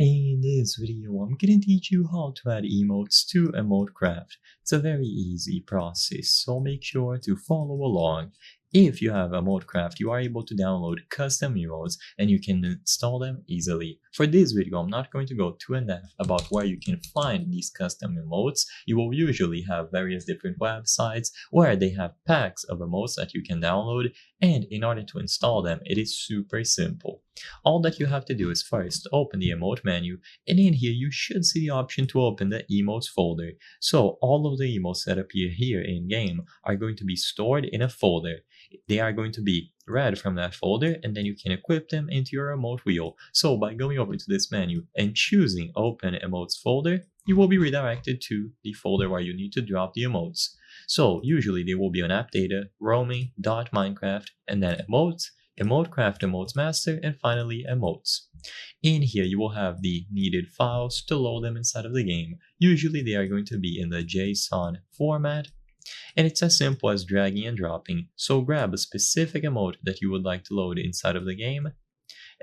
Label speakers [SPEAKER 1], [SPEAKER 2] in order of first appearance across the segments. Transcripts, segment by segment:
[SPEAKER 1] In this video, I'm going to teach you how to add emotes to EmoteCraft. It's a very easy process, so make sure to follow along. If you have EmoteCraft, you are able to download custom emotes and you can install them easily. For this video, I'm not going to go too in-depth about where you can find these custom emotes. You will usually have various different websites where they have packs of emotes that you can download, and in order to install them, it is super simple. All that you have to do is first open the emote menu, and in here you should see the option to open the emotes folder. So all of the emotes that appear here in game are going to be stored in a folder. They are going to be read from that folder, and then you can equip them into your emote wheel. So by going over to this menu and choosing open emotes folder, you will be redirected to the folder where you need to drop the emotes. So usually they will be on app data, roaming, .minecraft, and then emotes, EmoteCraft Emotes Master, and finally Emotes. In here you will have the needed files to load them inside of the game. Usually they are going to be in the JSON format, and it's as simple as dragging and dropping. So grab a specific emote that you would like to load inside of the game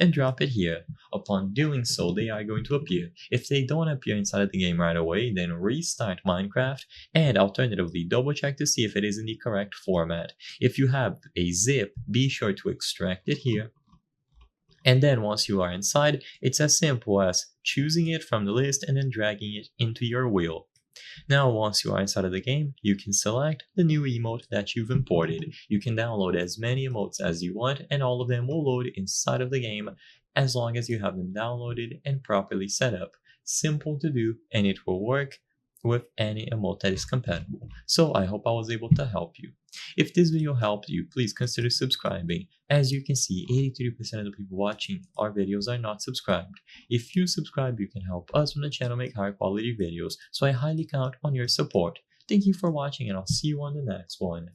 [SPEAKER 1] and drop it here. Upon doing so, they are going to appear. If they don't appear inside of the game right away, then restart Minecraft and alternatively double check to see if it is in the correct format. If you have a zip, be sure to extract it here. And then once you are inside, it's as simple as choosing it from the list and then dragging it into your wheel. Now once you are inside of the game, you can select the new emote that you've imported. You can download as many emotes as you want, and all of them will load inside of the game as long as you have them downloaded and properly set up. Simple to do, and it will work with any emote that is compatible. So I hope I was able to help you. If this video helped you, please consider subscribing. As you can see, 83% of the people watching our videos are not subscribed. If you subscribe, you can help us on the channel make higher quality videos, so I highly count on your support. Thank you for watching, and I'll see you on the next one.